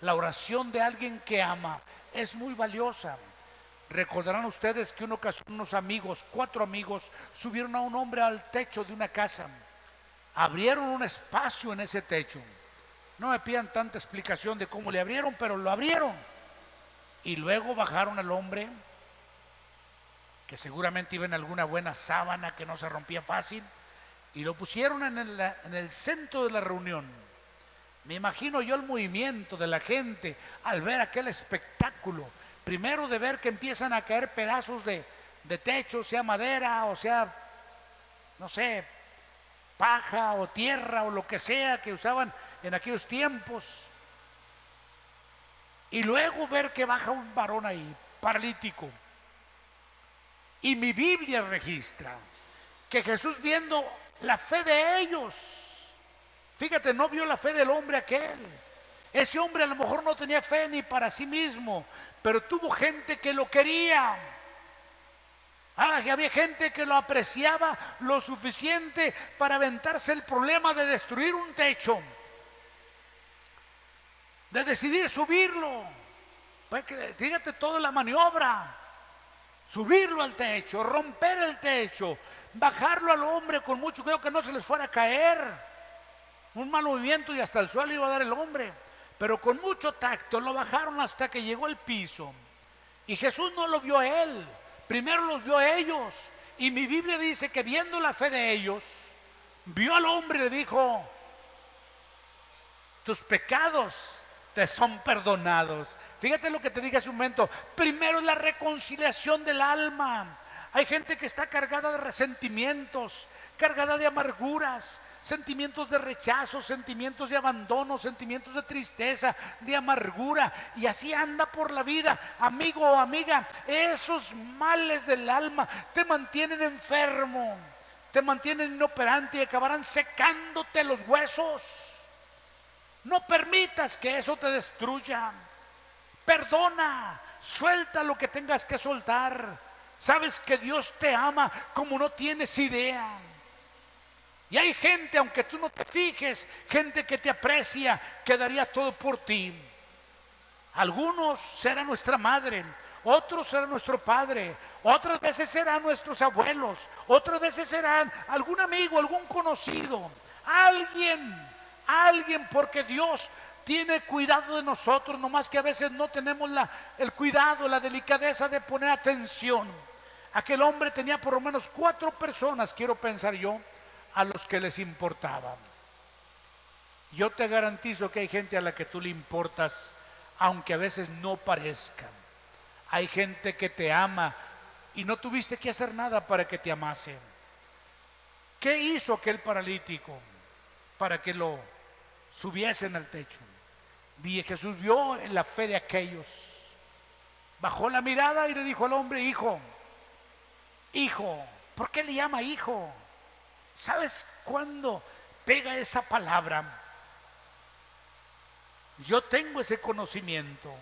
La oración de alguien que ama es muy valiosa. Recordarán ustedes que una ocasión unos amigos, 4 amigos, subieron a un hombre al techo de una casa. Abrieron un espacio en ese techo. No me pidan tanta explicación de cómo le abrieron, pero lo abrieron. Y luego bajaron al hombre, que seguramente iba en alguna buena sábana que no se rompía fácil, y lo pusieron en el centro de la reunión. Me imagino yo el movimiento de la gente al ver aquel espectáculo. Primero, de ver que empiezan a caer pedazos de techo, sea madera o sea, no sé, paja o tierra o lo que sea que usaban en aquellos tiempos. Y luego ver que baja un varón ahí, paralítico. Y mi Biblia registra que Jesús, viendo la fe de ellos, fíjate, no vio la fe del hombre aquel. Ese hombre a lo mejor no tenía fe ni para sí mismo, pero tuvo gente que lo quería. Que había gente que lo apreciaba lo suficiente para aventarse el problema de destruir un techo, de decidir subirlo. Pues fíjate toda la maniobra: subirlo al techo, romper el techo, bajarlo al hombre con mucho cuidado que no se les fuera a caer. Un mal movimiento y hasta el suelo iba a dar el hombre, pero con mucho tacto lo bajaron hasta que llegó al piso. Y Jesús no lo vio a él, primero los vio a ellos. Y mi Biblia dice que, viendo la fe de ellos, vio al hombre y le dijo: tus pecados te son perdonados. Fíjate lo que te dije hace un momento. Primero es la reconciliación del alma. Hay gente que está cargada de resentimientos, cargada de amarguras, sentimientos de rechazo, sentimientos de abandono, sentimientos de tristeza, de amargura, y así anda por la vida. Amigo o amiga, esos males del alma te mantienen enfermo, te mantienen inoperante y acabarán secándote los huesos. No permitas que eso te destruya. Perdona, suelta lo que tengas que soltar. Sabes que Dios te ama como no tienes idea. Y hay gente, aunque tú no te fijes, gente que te aprecia, que daría todo por ti. Algunos será nuestra madre, otros será nuestro padre, otras veces serán nuestros abuelos, otras veces serán algún amigo, algún conocido, alguien, porque Dios tiene cuidado de nosotros, nomás que a veces no tenemos el cuidado, la delicadeza de poner atención. Aquel hombre tenía por lo menos 4 personas, quiero pensar yo, a los que les importaba. Yo te garantizo que hay gente a la que tú le importas, aunque a veces no parezca. Hay gente que te ama y no tuviste que hacer nada para que te amase. ¿Qué hizo aquel paralítico para que lo subiesen al techo? Jesús vio en la fe de aquellos, bajó la mirada y le dijo al hombre: hijo, ¿por qué le llama hijo? ¿Sabes cuándo pega esa palabra? Yo tengo ese conocimiento.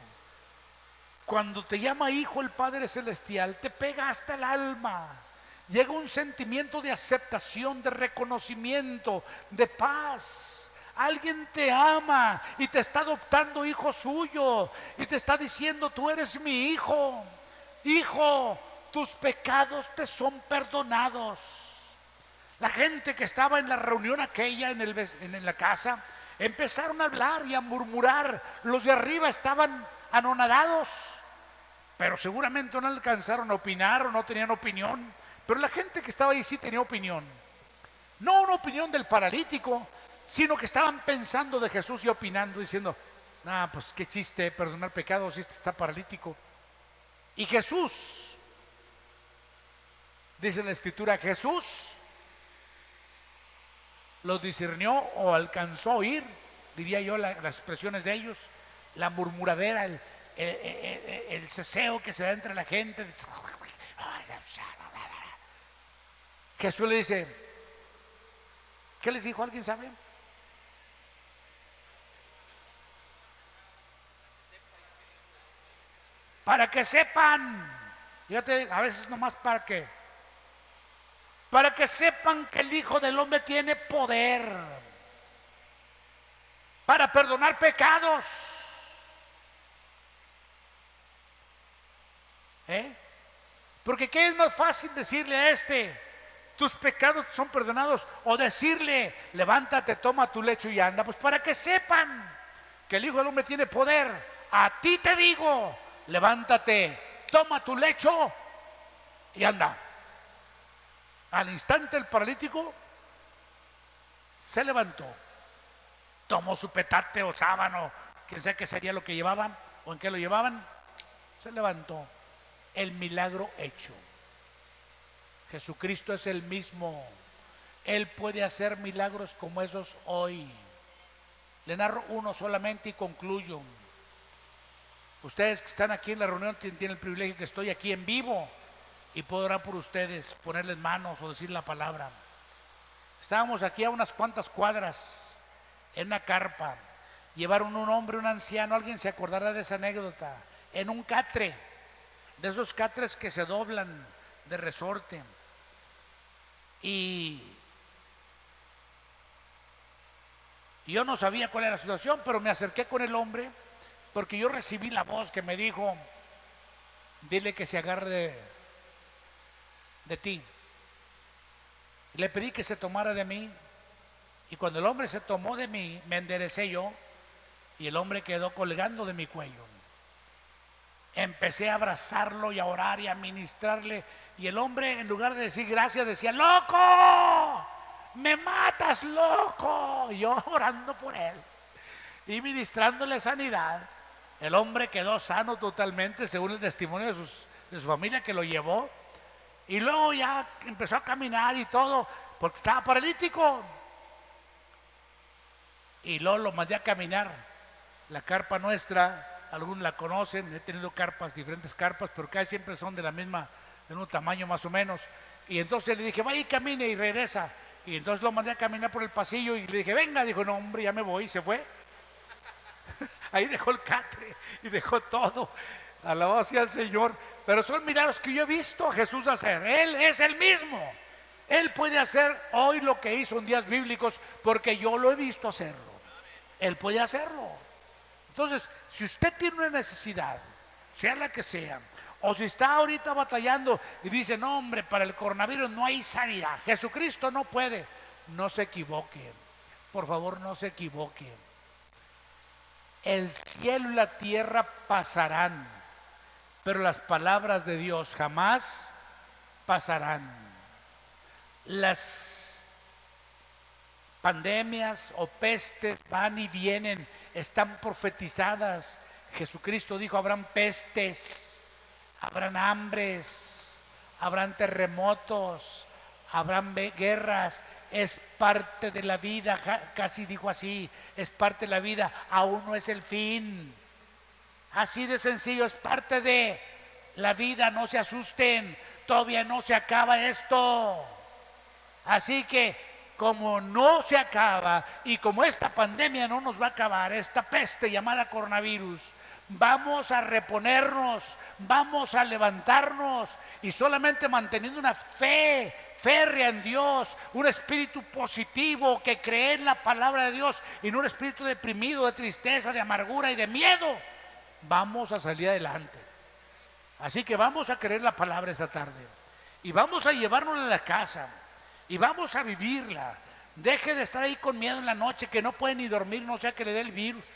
Cuando te llama hijo el Padre Celestial, te pega hasta el alma. Llega un sentimiento de aceptación, de reconocimiento, de paz. Alguien te ama y te está adoptando hijo suyo y te está diciendo: tú eres mi hijo. Hijo, tus pecados te son perdonados. La gente que estaba en la reunión aquella en la casa empezaron a hablar y a murmurar. Los de arriba estaban anonadados, pero seguramente no alcanzaron a opinar o no tenían opinión. Pero la gente que estaba ahí sí tenía opinión. No una opinión del paralítico, sino que estaban pensando de Jesús y opinando, diciendo: pues qué chiste perdonar pecados si este está paralítico. Y Jesús, dice la Escritura, Jesús los discernió o alcanzó a oír, diría yo, las expresiones de ellos, la murmuradera, el ceseo que se da entre la gente. Jesús le dice: ¿qué les dijo? ¿Alguien sabe? Para que sepan, fíjate, a veces nomás para que sepan que el Hijo del Hombre tiene poder para perdonar pecados. Porque ¿qué es más fácil decirle a tus pecados son perdonados, o decirle: levántate, toma tu lecho y anda? Pues para que sepan que el Hijo del Hombre tiene poder. A ti te digo: levántate, toma tu lecho y anda. Al instante el paralítico se levantó, tomó su petate o sábano, quién sabe qué sería lo que llevaban o en qué lo llevaban, se levantó. El milagro hecho. Jesucristo es el mismo. Él puede hacer milagros como esos hoy. Le narro uno solamente y concluyo. Ustedes que están aquí en la reunión tienen el privilegio que estoy aquí en vivo y puedo orar por ustedes, ponerles manos o decir la palabra. Estábamos aquí a unas cuantas cuadras en una carpa. Llevaron un hombre, un anciano, alguien se acordará de esa anécdota, en un catre, de esos catres que se doblan de resorte. Y yo no sabía cuál era la situación, pero me acerqué con el hombre porque yo recibí la voz que me dijo: dile que se agarre de ti. Le pedí que se tomara de mí, y cuando el hombre se tomó de mí, me enderecé yo y el hombre quedó colgando de mi cuello. Empecé a abrazarlo y a orar y a ministrarle, y el hombre, en lugar de decir gracias, decía: loco, me matas, loco. Y yo orando por él y ministrándole sanidad. El hombre quedó sano totalmente, según el testimonio de su familia que lo llevó. Y luego ya empezó a caminar y todo, porque estaba paralítico. Y luego lo mandé a caminar. La carpa nuestra, algunos la conocen, he tenido carpas, diferentes carpas, pero casi siempre son de la misma, de un tamaño más o menos. Y entonces le dije, vaya y camine y regresa. Y entonces lo mandé a caminar por el pasillo y le dije, venga. Dijo, no hombre, ya me voy, y se fue. Ahí dejó el catre y dejó todo. Alabado sea el Señor. Pero son milagros que yo he visto a Jesús hacer. Él es el mismo. Él puede hacer hoy lo que hizo en días bíblicos, porque yo lo he visto hacerlo. Él puede hacerlo. Entonces, si usted tiene una necesidad, sea la que sea, o si está ahorita batallando y dice, no hombre, para el coronavirus no hay sanidad, Jesucristo no puede, no se equivoque. Por favor, no se equivoque. El cielo y la tierra pasarán, pero las palabras de Dios jamás pasarán. Las pandemias o pestes van y vienen, están profetizadas. Jesucristo dijo, habrán pestes, habrán hambres, habrán terremotos, habrán guerras. Es parte de la vida, casi dijo así, es parte de la vida, aún no es el fin. Así de sencillo, es parte de la vida, no se asusten, todavía no se acaba esto. Así que como no se acaba y como esta pandemia no nos va a acabar, esta peste llamada coronavirus, vamos a reponernos, vamos a levantarnos, y solamente manteniendo una fe férrea en Dios, un espíritu positivo que cree en la palabra de Dios y no un espíritu deprimido, de tristeza, de amargura y de miedo, vamos a salir adelante. Así que vamos a creer la palabra esta tarde y vamos a llevárnosla a la casa y vamos a vivirla. Deje de estar ahí con miedo en la noche, que no puede ni dormir, no sea que le dé el virus.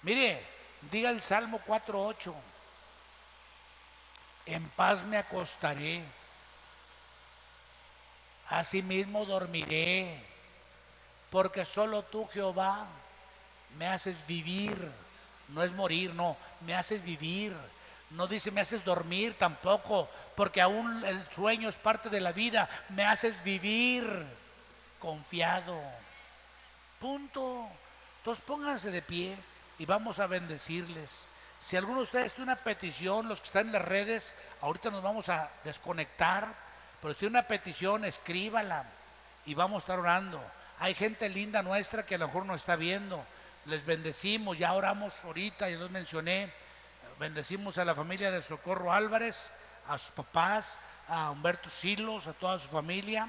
Mire, diga el Salmo 4:8: en paz me acostaré, asimismo dormiré, porque solo tú, Jehová, me haces vivir. No es morir, no, me haces vivir. No dice me haces dormir tampoco, porque aún el sueño es parte de la vida. Me haces vivir confiado. Punto. Entonces pónganse de pie y vamos a bendecirles. Si alguno de ustedes tiene una petición, los que están en las redes, ahorita nos vamos a desconectar, pero si tiene una petición, escríbala y vamos a estar orando. Hay gente linda nuestra que a lo mejor nos está viendo. Les bendecimos, ya oramos ahorita, ya los mencioné. Bendecimos a la familia de Socorro Álvarez, a sus papás, a Humberto Silos, a toda su familia.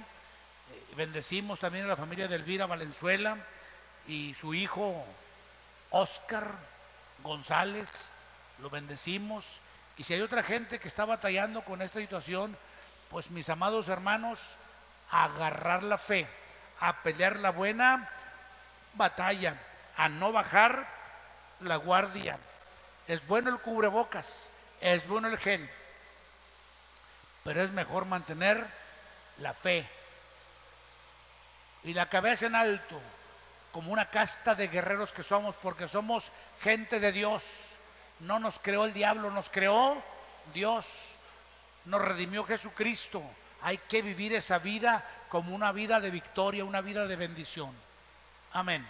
Bendecimos también a la familia de Elvira Valenzuela y su hijo Oscar González, lo bendecimos. Y si hay otra gente que está batallando con esta situación, pues mis amados hermanos, a agarrar la fe, a pelear la buena batalla, a no bajar la guardia. Es bueno el cubrebocas, es bueno el gel, pero es mejor mantener la fe y la cabeza en alto, como una casta de guerreros que somos, porque somos gente de Dios. No nos creó el diablo, nos creó Dios, nos redimió Jesucristo. Hay que vivir esa vida como una vida de victoria, una vida de bendición. Amén.